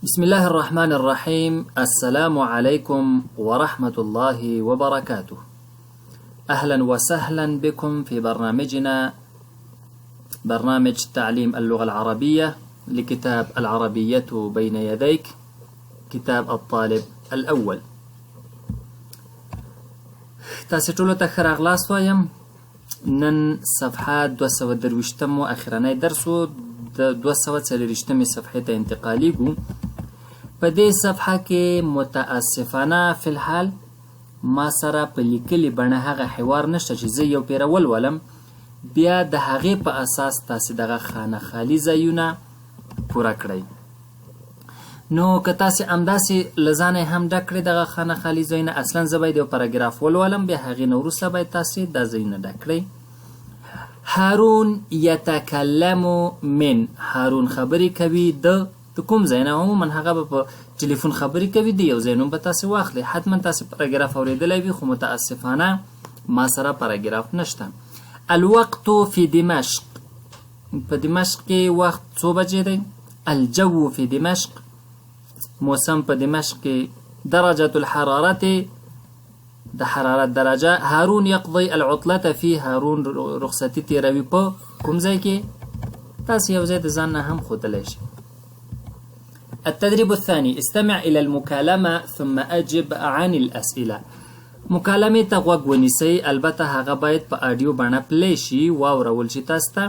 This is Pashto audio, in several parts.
بسم الله الرحمن الرحيم. السلام عليكم ورحمة الله وبركاته. أهلا وسهلا بكم في برنامجنا، برنامج تعليم اللغة العربية لكتاب العربية بين يديك، كتاب الطالب الأول. تاسې ټولو ته ښه راغلاست وایم. نن صفحه 223 اخرنی درس و د 240 صفحې ته انتقالیږو. په دې صفحه کې متاسفانه فی الحال ما سره په لیکلي بڼه هغه حوار نشته چې زه یو پیره ولولم، بیا د هغې په اساس تاسې دغه خانه خالي ځایونه پوره کړئ. نو که تاسې همداسې له ځانه هم ډک کړئ دغه خانه خالي ځایونه، اصلا زه باید یو پاراګراف ولولم، بیا هغې نه وروسته باید تاسې دا ځایونه ډک کړئ. هارون یتکلم من، هارون خبرې کوي د کوم ځای نه؟ عموما هغه به په ټلیفون خبرې کوي، د یو ځای نوم به تاسې واخلئ. حتما تاسې پاراګراف اورېدلی وي، خو متاسفانه ما سره پاراګراف نشته. الوقت فی دمشق، په دمشق کې وخت څو بجې دی؟ الجو فی دمشق، موسم په دمشق کې. درجة الحرارة، د حرارت درجه. هارون یقضي العطلة فی، هارون رخصتی تیروي په کوم ځای کې؟ تاسې یو ځای د ځان نه هم ښودلی شئ. التدريب الثاني، استمع إلى المكالمة ثم أجب عن الأسئلة. مکالمې ته غوږ ونیسئ، البته هغه باید په آډیو بڼه پلی شي، واورول شي تاسو ته،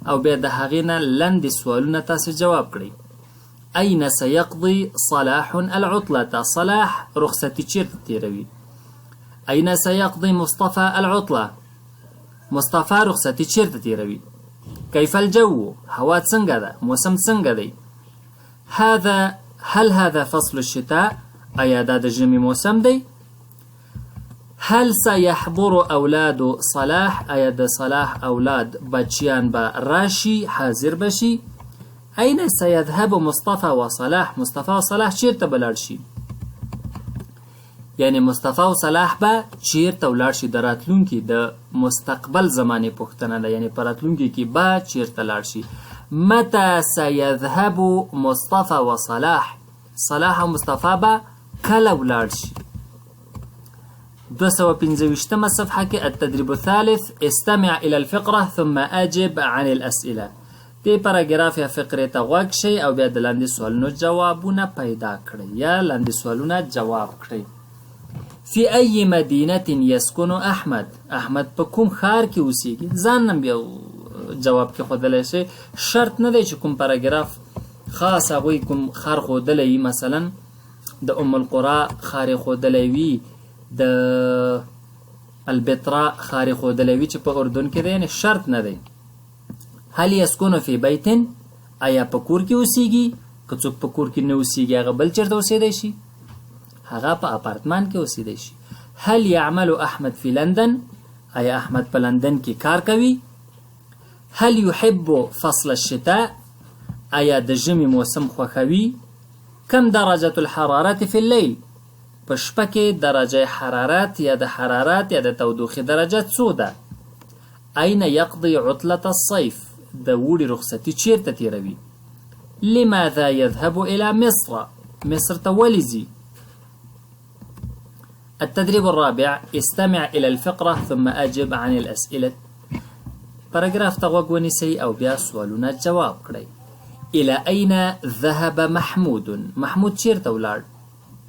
او بیا د هغې نه لنډې سوالونه تاسې جواب کړئ. أين سيقضي صلاح العطلة؟ صلاح رخصتي چیرته تیروي؟ أين سيقضي مصطفى العطلة؟ مصطفى رخصتي چیرته تیروي؟ كيف الجو؟ هوا څنګه ده؟ موسم څنګه دی؟ هل هذا فصل الشتاء؟ آیا دا د ژمي موسم دی؟ هل سيحضر أولاد صلاح؟ آیا د صلاح اولاد بچیان به راشي، حاضر بشي؟ أين سيذهب مصطفى وصلاح؟ مصطفى وصلاح چیرته به لاړ شي؟ یعنی مصطفی و صلاح به چیرته ولاړ شي؟ د راتلونکي د مستقبل زمانې پوښتنه ده، یعنی په راتلونکي کې به چیرته لاړ شي. متى سيذهب مصطفى وصلاح؟ صلاح او مصطفی به کله ولاړ شي؟ 225 صفحه کې التدريب الثالث، استمع إلى الفقرة ثم أجب عن الأسئلة. دې پاراګراف یا فقرې ته غوږ شئ او بیا د لاندې سوالونو جوابونه پیدا کړئ یا لاندې سوالونه جواب کړئ. في أي مدينة يسكن أحمد؟ أحمد په کوم ښار کې اوسیږي؟ ځان نه بیا جواب کې ښودلی شئ. شرط نه دی چې کوم پاراګراف خاص هغوی کوم ښار ښودلی وي، مثلا د ام القرا ښار یې ښودلی وي، د البترا ښار یې ښودلی وي چې په اردن کې دی، یعنې شرط نه دی. هل يسكن في بيت؟ آیا په کور کې اوسیږي؟ که څوک په کور کې نه اوسیږي هغه بل چېرته اوسیدی شي؟ هغه په اپارتمان کې اوسیدی شي. هل يعمل احمد في لندن؟ آیا احمد په لندن کې کار کوي؟ هل يحب فصل الشتاء؟ آیا د ژمي موسم خوښوي؟ كم درجة الحرارة في الليل؟ په شپه کې درجه حرارت یا د حرارت یا د تودوخې درجه څو ده؟ أين يقضي عطلة الصيف؟ د اوړي رخصتي چیرته تیروي؟ لماذا يذهب إلى مصر؟ مصر ته ولې ځي؟ التدريب الرابع، استمع إلى الفقرة ثم أجب عن الأسئلة. باراګراف ته غوږ ونیسئ او بیا سوالونه جواب کړئ. إلى أين ذهب محمود؟ محمود چیرته ولاړ؟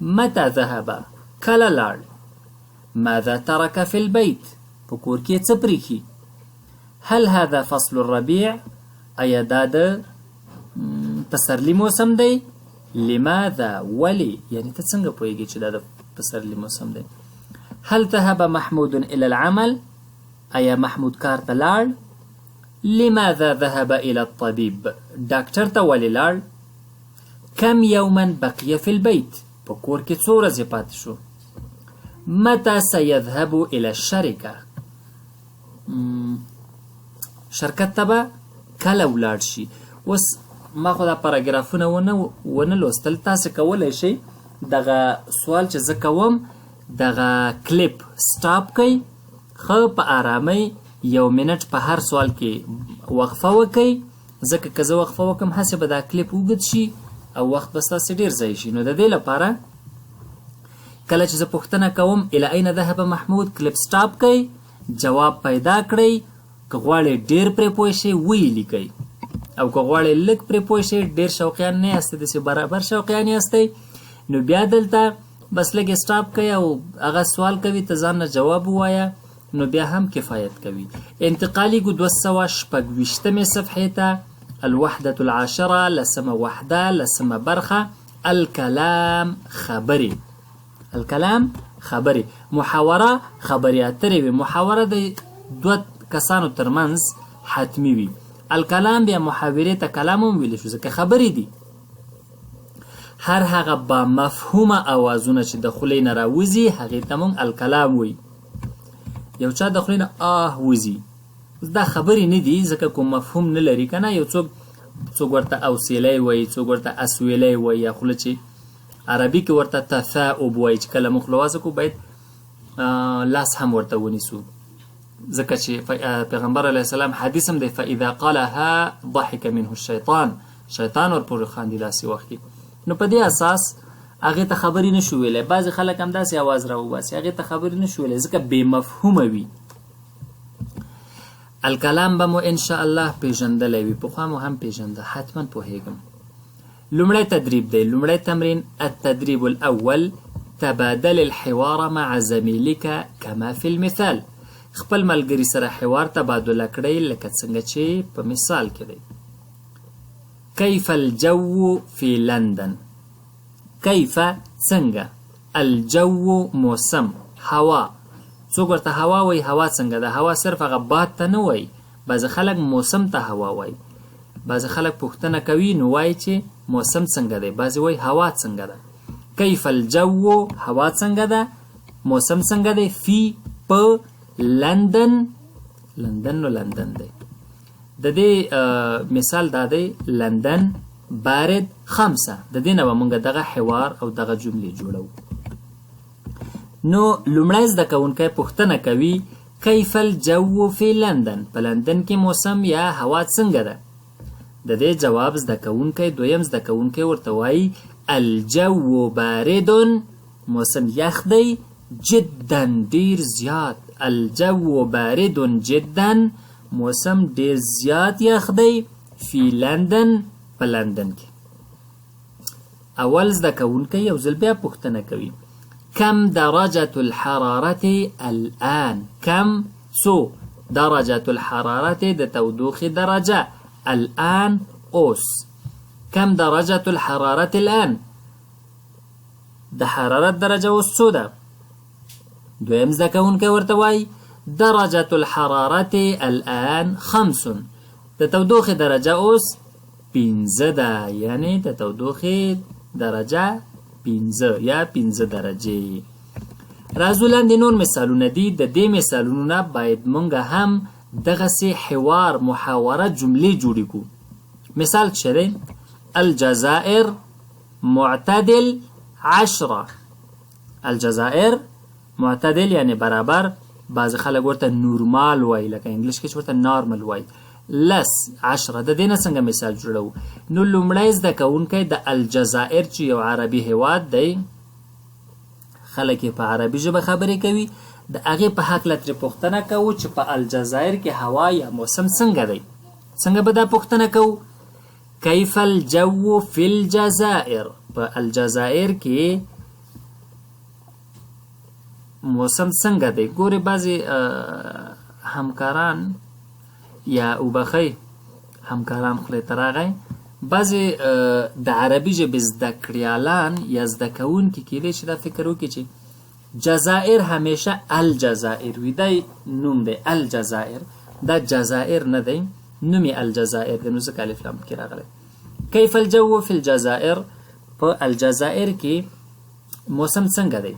متى ذهب؟ کله لاړ؟ ماذا ترك في البيت؟ په کور کې څه پریښي؟ هل هذا فصل الربيع؟ آیا دا د پسرلي موسم دی؟ لماذا؟ ولي؟ یعنی ته څنګه پوهیږي چې دا د پسرلي موسم دی؟ هل ذهب محمود إلى العمل؟ آیا محمود کار ته لاړ؟ لماذا ذهب إلى الطبيب؟ ډاکټر ته ولې لاړ؟ كم يوما بقي في البيت؟ په کور کې څو ورځې پاتې شو؟ متى سيذهب إلى الشركة؟ شرکت ته به کله ولاړ شي؟ اوس ما خو دا پاراګرافونه ونه لوستل، تاسې کولی شئ دغه سوال چې زه کوم دغه کلیپ سټاپ کئ، ښه په آرامۍ 1 منټ په هر سوال کې وقفه وکئ، ځکه که زه وقفه وکړم هسې به دا کلیپ اوږد شي او وخت به ستاسې ډېر ضایع شي. نو د دې لپاره کله چې زه پوښتنه کوم الی این ذهب محمود، کلیپ سټاپ کوئ، جواب پیدا کړئ. که غواړئ ډېر پرې پوه شئ ویې لیکئ، او که غواړئ لږ پرې پوه شئ، ډېر شوقیان نه یاستئ، داسې برابر شوقیان یاستئ، نو بیا دلته بس لږ سټاپ کوئ او هغه سوال کوي ته ځان نه جواب ووایه، نو بیا هم کفایت کوي. انتقالي ګو 226 صفحې ته الوحدة العاشرة، لسمه وحده، لسمه برخه، الکلام خبرې. الکلام خبرې، محاوره خبرې اترې وي. محاوره د دوه کسانو ترمنځ حتمی وي. الکلام بیا محاورې ته کلام هم ویلی شو ځکه خبرې دي. هر هغه با مفهومه اوازونه چې د خولې نه راوځي هغې ته موږ الکلام وایي. یو چا د خولې نه آه وځي، دا خبرې نه دي ځکه کوم مفهوم نه لري که نه. یو څوک ورته اوسیلی وایي، څوک ورته اسویلی وایي، یا خوله چې عربي کې ورته تثاؤب وایي چې کله موږ خوله واسه کړو باید لاس هم ورته ونیسو، ځکه چې پیغمبر علیه السلام حدیث هم دی فاذا قالها ضحك منه الشیطان، شیطان ورپورې خاندي داسې وخت کې. نو په دې اساس هغې ته خبرې نه شو ویلی. بعضې خلک هم داسې اواز راوباسي، هغې ته خبرې نه شو ویلی ځکه بې مفهومه وي. الکلام به مو انشاءالله پیژندلی وي، پخوا مو هم پیژنده، حتما پوهیږم. لومړی تدریب دی. لومړی تمرین التدریب الاول تبادل الحوار مع زمیلک کما فی المثال. خپل ملګري سره حوار تبادله کړئ لکه څنګه چې په مثال کې دی. کیف الجو فی لندن. کیف څنګه، الجو موسم، هوا. څوک ورته هوا وایي، هوا څنګه ده. هوا صرف هغه باد ته نه وایي، بعضې خلک موسم ته هوا وایي. بعضې خلک پوښتنه کوي نو وایي چې موسم څنګه دی، بعضې وایي هوا څنګه ده. کیف الجو، هوا څنګه ده، موسم څنګه دی. فی، په، لندن، لندن نو لندن دی. د دې مثال دا دی لندن بارد 5. د دې نه به موږ دغه حوار او دغه جملې جوړو. نو لومړی زده کوونکی پوښتنه کوي کیف الجو فی لندن، په لندن کې موسم یا هوا څنګه ده. د دې جواب زده کوونکی دویم زده کوونکی ورته وایي الجو بارد، موسم یخ دی، جدا ډیر زیات. الجو بارد جدا، موسم ډیر زیات یخ دی. فی لندن، په لندن کې. اول زده کوونکی یو ځل بیا پوښتنه کوي کم درجة الحرارة الآن. کم څو، درجة الحرارة د تودوخې درجه، الآن اوس. کم درجة الحرارة الآن، د حرارت درجه اوس څو ده. دویم زده کوونکی ورته وایي درجة الحرارة الآن 5، د تودوخې درجه اوس 5 ده، یعنی د تودوخې درجه 5 یا 5 درجې. راځو لاندې نور مثالونه دي. د دې مثالونو نه باید مونږ هم دغسې حوار محاوره جملې جوړې کړو. مثال څه دی؟ الجزائر معتدل 10. الجزائر معتدل یعنی برابر، بعض خلک ورته نورمال وایي، لکه انګلیش کې چې ورته نارمل وایي. 10 د دې نه څنګه مثال جوړو؟ نو لومړی زده کوونکی د الجزائر چې یو عربي هیواد دی، خلک یې په عربي ژبه خبرې کوي، د هغې په هکله ترې پوښتنه کوو چې په الجزائر کې هوا یا موسم څنګه دی. څنګه به دا پوښتنه کوو؟ کیف الجو فی الجزائر، په الجزائر کې موسم څنګه دی. ګورې بعضې همکاران یا اوبخی همکاران خولې ته راغی، بعضې د عربي ژبې زده کړیالان یا زده کوونکي کیدای شي دا فکر وکړي چې جزائر همیشه الجزائر وي، دا نوم دی الجزائر، دا جزائر نه دی، نوم یې الجزائر دی، نو ځکه الف لام پکې راغلی. کیف الجو فی الجزائر، په الجزائر کې موسم څنګه دی.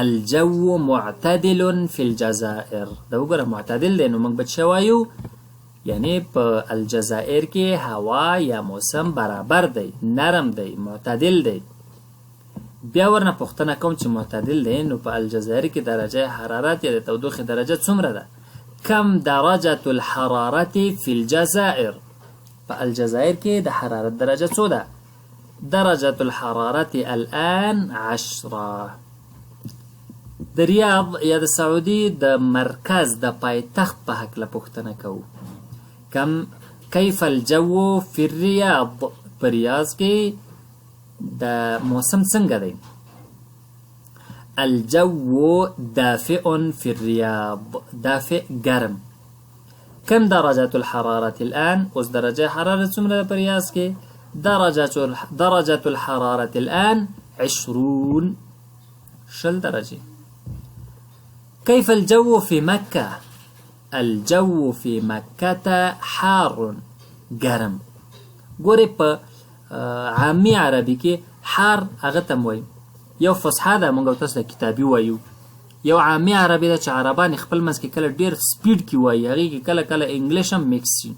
الجو معتدل فی الجزائر، دا وګوره معتدل دی، نو موږ به څه وایو؟ یعنی په الجزائر کې هوا یا موسم برابر دی، نرم دی، معتدل دی. بیا ورنه پوښتنه کوم چې معتدل دی، نو په الجزائر کې درجه حرارت یا د تودوخې درجه څومره ده؟ کم درجة الحرارة فی الجزائر، په الجزائر کې د حرارت درجه څو ده؟ درجة الحرارة الآن 10. د ریاض یا د سعودي د مرکز د پایتخت په هکله پوښتنه کوو. کیف الجو فی الریاض، په ریاض کې د موسم څنګه دی؟ الجو دافئ فی الریاض، دافئ ګرم. کم درجة الحرارة الآن، اوس درجه حرارت څومره په ریاض کې؟ درجة الحرارة الآن 20 درجة. كيف الجو في مكة؟ الجو في مكة حار، ګرم. ګورې په عامي عربي کې حار هغه ته وایي، یو فصحا ده، موږ تاسو ته کتابي وایو. یو عامي عربي ده چې عربان خپل منځ کې کله ډېر سپیډ کې وایي، هغې کې کله کله انګلیش هم میکس شي.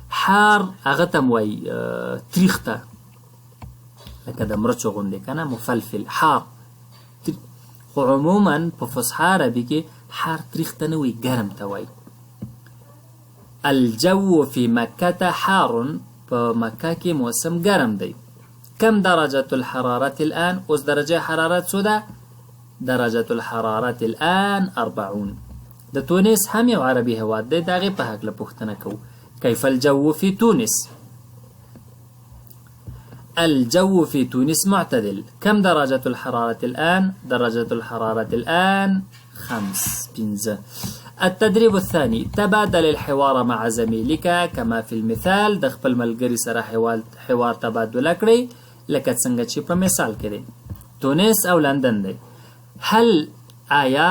حار هغه ته وایي تریخ ته، لکه د مرچو غوندې که نه، مفلفل حار. خو عموما په فصحا عربي کې حار تریخ ته نه وایي، ګرم ته وایي. الجو في مكة حار، په مکه کې موسم ګرم دی. كم درجة الحرارة الآن؟ اوس درجه حرارت څو ده؟ درجة الحرارة الآن 40. د تونس هم یو عربي هیواد دی، د هغې په هکله پوښتنه کوو. كيف الجو في تونس؟ الجو في تونس معتدل. كم درجة الحرارة الآن؟ درجة الحرارة الآن 5. التدريب الثاني، تبادل الحوار مع زميلك كما في المثال. د خپل ملګري سره حوار تبادله کړئ لکه څنګه چې په مثال کې دی. تونس او لندن دی. هل آیا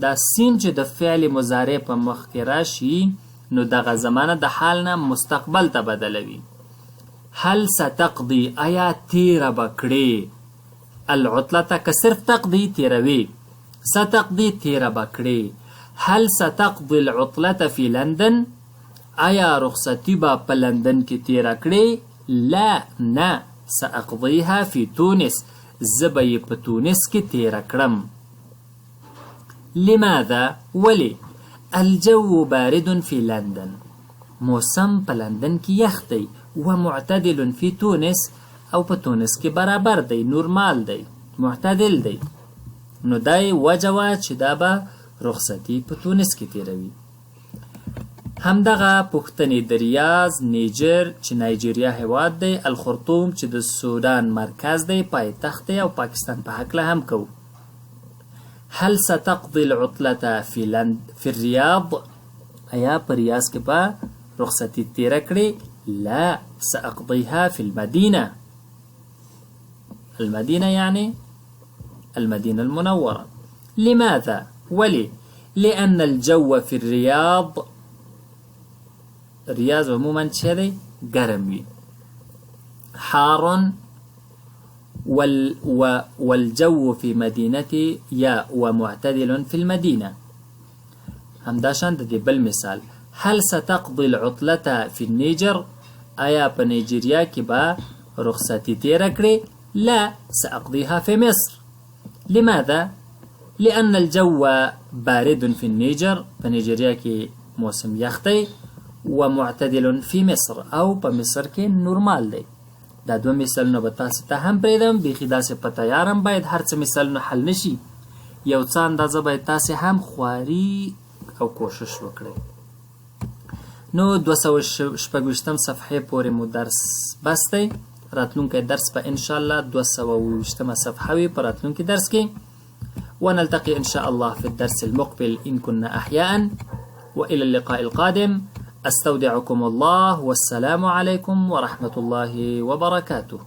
دا سین چې د فعل مضارع په مخ کې راشي نو دغه زمانه د حال نه مستقبل ته بدلوي. هل ستقضي، آیا تیره به کړې؟ العطلة که صرف تقضي تیروي، ستقضي تیره به کړې. هل ستقضي العطلة في لندن، آیا رخصتي به په لندن کې تیره کړې؟ لا، نه. سأقضيها في تونس، زه به یې په تونس کې تیره کړم. لماذا؟ ولې؟ الجو بارد في لندن، موسم په لندن کې یخ دی. ومعتدل في تونس، او په تونس کې برابر دی، نورمال دی، معتدل دی. نو دای وجه وه چې دا به رخصتي په تونس کې تیروي. همدغه پوښتنې د ریاض، نیجر چې نایجیریا هیواد دی، الخرطوم چې د سودان مرکز دی، پایتخت دی، او پاکستان په هکله هم کوو. هل ستقضي العطلة في الرياض، آیا په ریاض کې به رخصتي تیره کړې؟ لا، سأقضيها في المدينة. المدينة يعني المدينة المنورة. لماذا؟ ولي؟ لأن الجو في الرياض، الرياض عموما څه دی؟ ګرم وي. حار والجو في مدينتي يا ومعتدل في المدينة. همداشان د دې بل مثال. هل ستقضي العطلة في النيجر، آیا په نيجيريا کې به رخصتي تیره کړې؟ لا، سأقضيها في مصر. لماذا؟ لأن الجو بارد في النيجر، په نيجيريا کې موسم یخ دی. ومعتدل في مصر، او په مصر کې نورمال دی. دا دوه مثالونه به تاسو ته هم پرېږدم، بیخي داسې په تیارم باید هر څه مثالونه حل نشي، یو څه اندازه باید تاسې هم خواري او کوشش وکړئ. نو 226 صفحې پورې مو درس بس دی. راتلونکی درس به انشاءالله 220 صفحه وي په راتلونکي درس کې. ونلتقي إن شاء الله في الدرس المقبل إن كنا أحياء. وإلى اللقاء القادم، أستودعكم الله، والسلام عليكم ورحمة الله وبركاته.